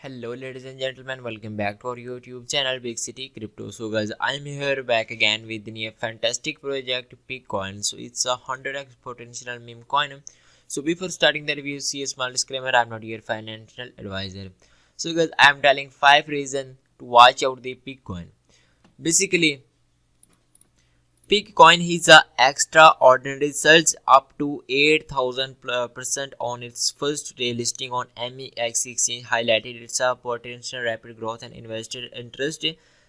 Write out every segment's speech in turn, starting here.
Hello ladies and gentlemen, welcome back to our YouTube channel Big City Crypto. So guys, I'm here back again with a fantastic project Bitcoin. So it's a 100x potential meme coin. So before starting the review, see a small disclaimer, I'm not your financial advisor. So guys, I'm telling 5 reasons to watch out the Bitcoin. Basically, Bitcoin is a extraordinary surge up to 8,000% on its first day listing on MEX exchange, highlighted its potential rapid growth and investor interest.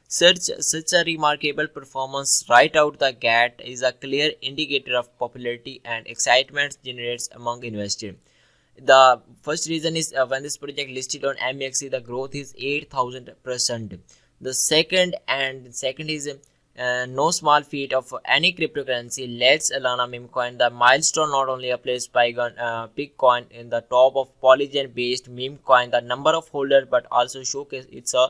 Such a remarkable performance right out the gate is a clear indicator of popularity and excitement generates among investors. The first reason is when this project listed on MEX, the growth is 8,000%. The second is no small feat of any cryptocurrency. Let's Alana meme coin. The milestone not only placed Bitcoin in the top of Polygon based meme coin, the number of holders, but also showcase its a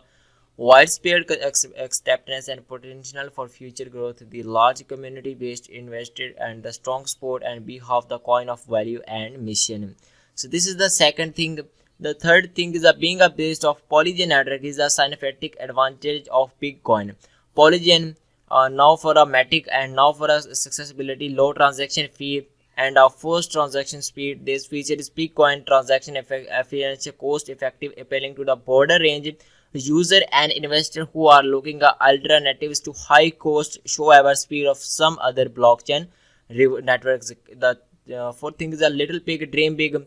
widespread acceptance and potential for future growth. The large community based invested and the strong support and behalf the coin of value and mission. So this is the second thing. The third thing is that being a based of Polygon network is a scientific advantage of Bitcoin. Polygon now for a matic and now for a accessibility, low transaction fee and a fast transaction speed. This feature is Bitcoin transaction efficiency, cost effective, appealing to the broader range user and investor who are looking at alternatives to high cost show ever speed of some other blockchain networks. The fourth thing is a little big, dream big,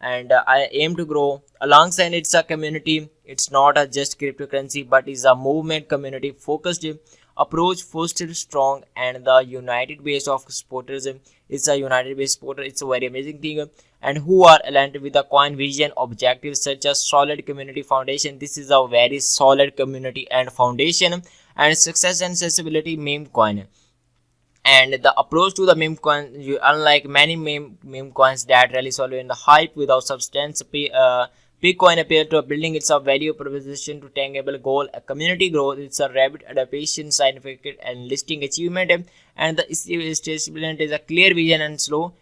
and I aim to grow alongside it's a community. It's not a just cryptocurrency but is a movement community focused approach, fostered strong and the united base of supporters. It's a united base supporter. It's a very amazing thing and who are aligned with the coin vision objectives such as solid community foundation. This is a very solid community and foundation and success and accessibility meme coin. And the approach to the meme coin, unlike many meme coins that rally solely in the hype without substance, Bitcoin appears to building its value proposition to tangible goal, a community growth. It's a rapid adaptation, scientific and listing achievement, and the establishment is a clear vision and slow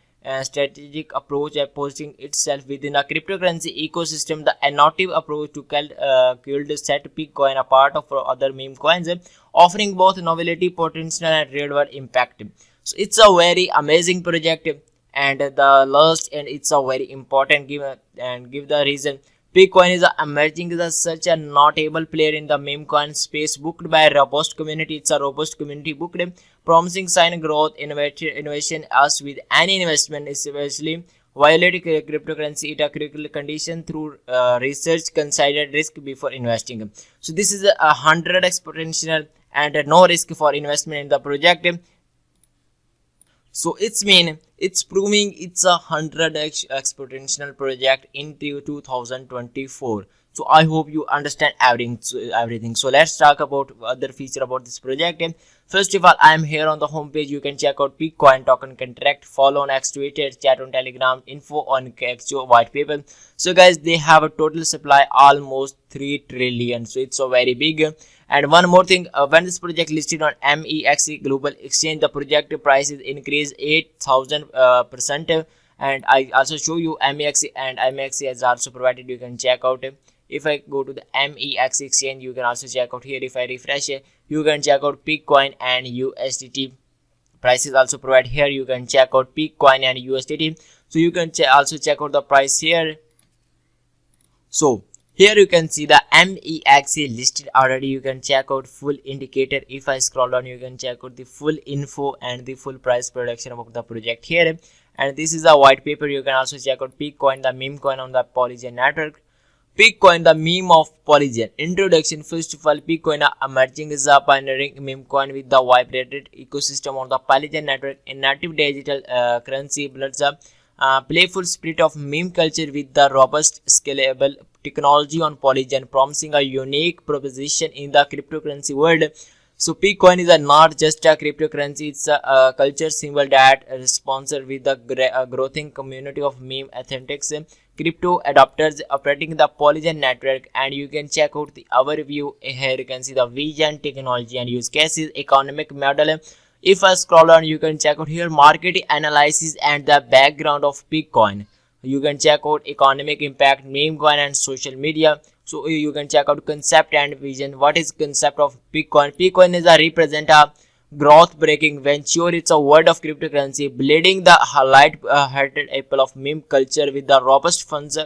strategic approach at posting itself within a cryptocurrency ecosystem. The innovative approach to could set Bitcoin apart of other meme coins, offering both novelty potential and real world impact. So it's a very amazing project. And the last and it's a very important give the reason Bitcoin is emerging as such a notable player in the meme coin space, booked by a robust community. It's a robust community booked, promising sign growth, innovation as with any investment, especially violate cryptocurrency. It a critical condition through research, considered risk before investing. So this is a 100x potential and no risk for investment in the project. So it's proving it's a 100x exponential project into 2024. So I hope you understand everything. So let's talk about other feature about this project. First of all, I am here on the homepage. You can check out Bitcoin token contract, follow on X, Twitter, chat on Telegram, info on XO white paper. So guys, they have a total supply almost 3 trillion. So it's so very big. And one more thing, when this project listed on MEX global exchange, the project price is increased 8,000%. And I also show you MEX, and MEX has also provided. You can check out. If I go to the MEX exchange, you can also check out here. If I refresh, you can check out Bitcoin and USDT prices also provide here. You can check out Bitcoin and USDT. So you can also check out the price here. So here you can see the MEX listed already. You can check out full indicator. If I scroll down, you can check out the full info and the full price prediction about the project here. And this is a white paper. You can also check out Bitcoin, the meme coin on the Polygon network. Bitcoin, the meme of Polygon. Introduction. First of all, Bitcoin emerging as a pioneering meme coin with the vibrated ecosystem on the Polygon network. A native digital currency blends up playful spirit of meme culture with the robust, scalable technology on Polygon, promising a unique proposition in the cryptocurrency world. So Bitcoin is not just a cryptocurrency, it's a culture symbol that is sponsored with the growing community of meme authentics crypto adopters operating the Polygon network. And you can check out the overview here. You can see the vision, technology and use cases, economic model. If I scroll on, you can check out here market analysis and the background of Bitcoin. You can check out economic impact, meme coin and social media. So you can check out concept and vision. What is concept of Bitcoin? Bitcoin is a represent a growth breaking venture. It's a word of cryptocurrency bleeding the light hearted apple of meme culture with the robust funds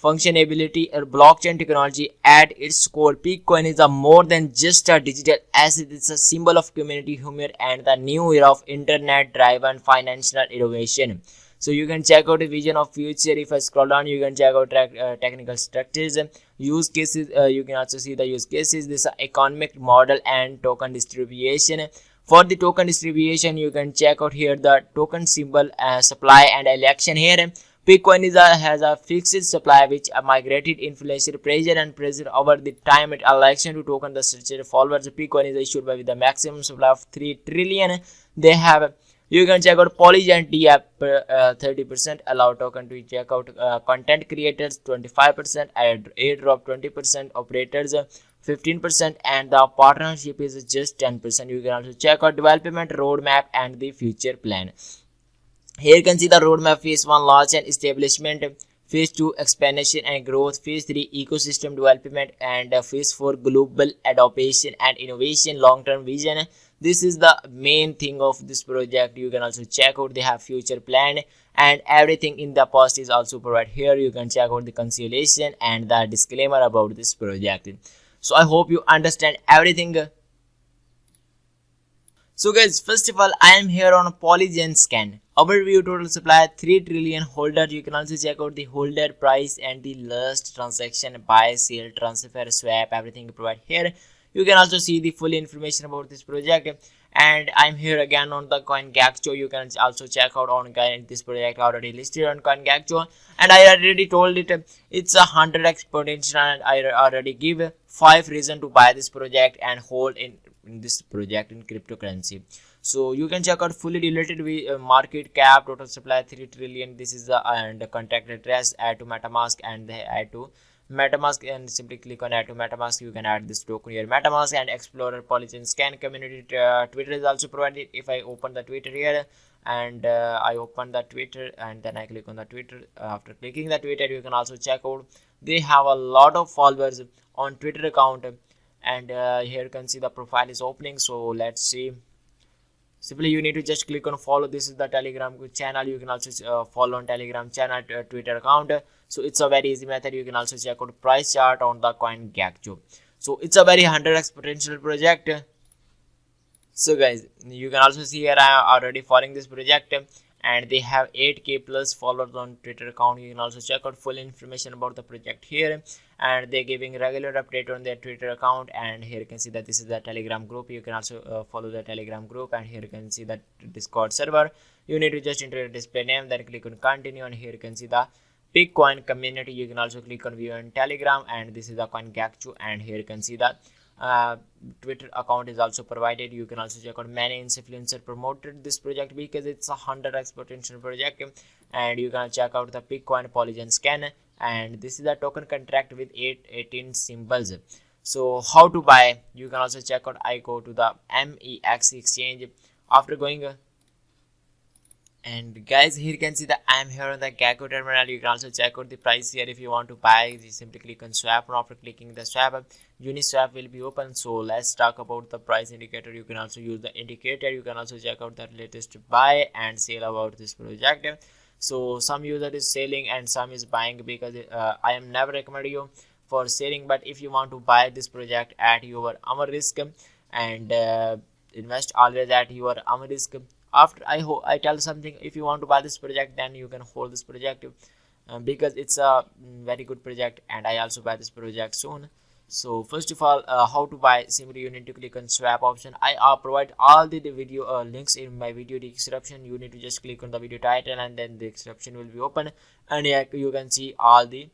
functionality or blockchain technology at its core. Bitcoin is a more than just a digital asset. It's a symbol of community humor and the new era of internet driven financial innovation. So you can check out the vision of future. If I scroll down, you can check out technical structures, use cases. You can also see the use cases, this economic model and token distribution. For the token distribution, you can check out here the token symbol, supply and election here. Bitcoin has a fixed supply which migrated inflation pressure and pressure over the time at election to token the structure followers. Bitcoin is issued by with the maximum supply of 3 trillion. They have, you can check out Polygon T app 30%, allow token to check out content creators 25%, airdrop 20%, operators 15%, and the partnership is just 10%. You can also check out development roadmap and the future plan. Here you can see the roadmap: phase 1 launch and establishment, phase 2 expansion and growth, phase 3 ecosystem development, and phase 4 global adoption and innovation. Long term vision, this is the main thing of this project. You can also check out, they have future plan and everything in the post is also provided here. You can check out the consolation and the disclaimer about this project. So I hope you understand everything. So guys, first of all, I am here on a Polygon scan. Overview: total supply 3 trillion holder. You can also check out the holder price and the last transaction, buy, sell, transfer, swap, everything provided here. You can also see the full information about this project. And I'm here again on the CoinGecko. You can also check out on this project already listed on CoinGecko. And I already told it it's a 100x potential, and I already give 5 reasons to buy this project and hold in this project in cryptocurrency. So you can check out fully related with market cap, total supply 3 trillion. This is the and the contact address. Add to MetaMask and add to MetaMask, and simply click on add to MetaMask. You can add this token here MetaMask. And Explorer, Polygon scan, community, Twitter is also provided. If I open the Twitter here and I open the Twitter and then I click on the Twitter, after clicking the Twitter, you can also check out they have a lot of followers on Twitter account. And here you can see the profile is opening. So let's see. Simply you need to just click on follow. This is the Telegram channel. You can also follow on Telegram channel, Twitter account. So it's a very easy method. You can also check out price chart on the CoinGecko. So it's a very 100x potential project. So guys, you can also see here I am already following this project and they have 8k plus followers on Twitter account. You can also check out full information about the project here, and they're giving regular update on their Twitter account. And here you can see that this is the Telegram group. You can also follow the Telegram group, and here you can see that Discord server. You need to just enter your display name, then click on continue, and here you can see the Bitcoin community. You can also click on view on Telegram, and this is the CoinGecko, and here you can see that Twitter account is also provided. You can also check out many influencers promoted this project because it's a 100x potential project. And you can check out the Bitcoin Polygon scan, and this is a token contract with 18 symbols. So how to buy, you can also check out. I go to the MEX exchange. After going and guys, here you can see that I am here on the Gecko terminal. You can also check out the price here. If you want to buy, you simply click on swap, and after clicking the swap, Uniswap will be open. So let's talk about the price indicator. You can also use the indicator. You can also check out the latest buy and sell about this project. So some user is selling and some is buying, because I am never recommend you for selling, but if you want to buy this project at your own risk and invest always at your own risk. After I tell something, if you want to buy this project, then you can hold this project because it's a very good project, and I also buy this project soon. So first of all, how to buy, simply you need to click on swap option. I provide all the video links in my video description. You need to just click on the video title, and then the description will be open, and yeah, you can see all the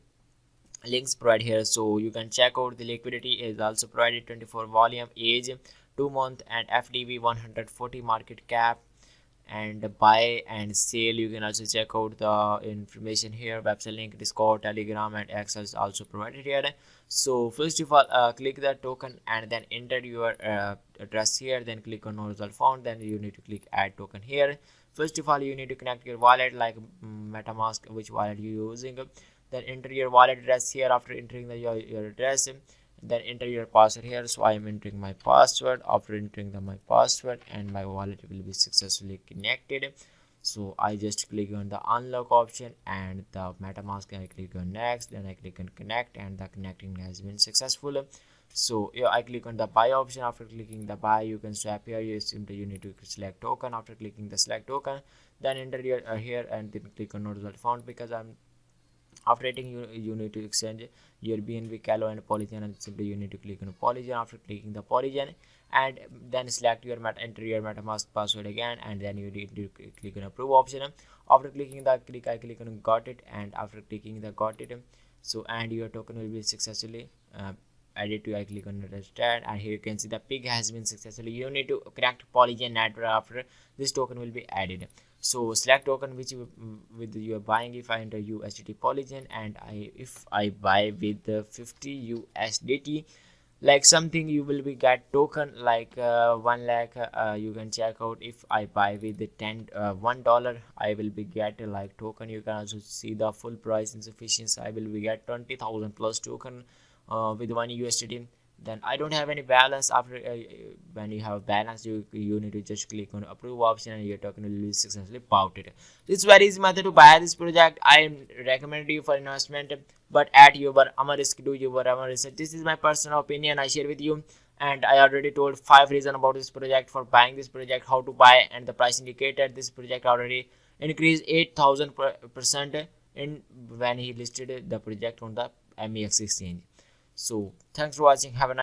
links provided here. So you can check out the liquidity is also provided, 24 volume, age 2 month, and FDV 140 market cap, and buy and sell. You can also check out the information here. Website link, Discord, Telegram, and Excel is also provided here. So first of all, click the token and then enter your address here, then click on no result found, then you need to click add token here. First of all, you need to connect your wallet like MetaMask, which wallet you using. Then enter your wallet address here. After entering your address, then enter your password here. So I am entering my password. After entering my password, and my wallet will be successfully connected. So I just click on the unlock option and the MetaMask, I click on next, then I click on connect, and the connecting has been successful. So yeah, I click on the buy option. After clicking the buy, you can swap here. You need to select token. After clicking the select token, then enter your here, and then click on no result found, because I'm after rating you need to exchange your BNB, Calo and Polygon, and simply you need to click on Polygon. After clicking the Polygon, and then select your enter your MetaMask password again, and then you need to click on approve option. After clicking the I click on got it, and after clicking the got it, so and your token will be successfully added to. I click on register, and here you can see the pig has been successfully. You need to connect Polygon network. After this token will be added. So select token which with you are buying. If I enter USDT Polygon, and if I buy with 50 USDT, like something, you will be get token like 1 lakh. You can check out. If I buy with the $1, I will be get like token. You can also see the full price insufficiency. I will be get 20,000 plus token with 1 USDT. Then I don't have any balance. After when you have balance, you need to just click on approve option, and your token will be successfully bought it. This very easy method to buy this project. I recommend you for investment, but at your own risk, do your own research. This is my personal opinion I share with you, and I already told 5 reasons about this project for buying this project, how to buy, and the price indicator. This project already increased 8,000% in when he listed the project on the MEX exchange. So thanks for watching. Have a nice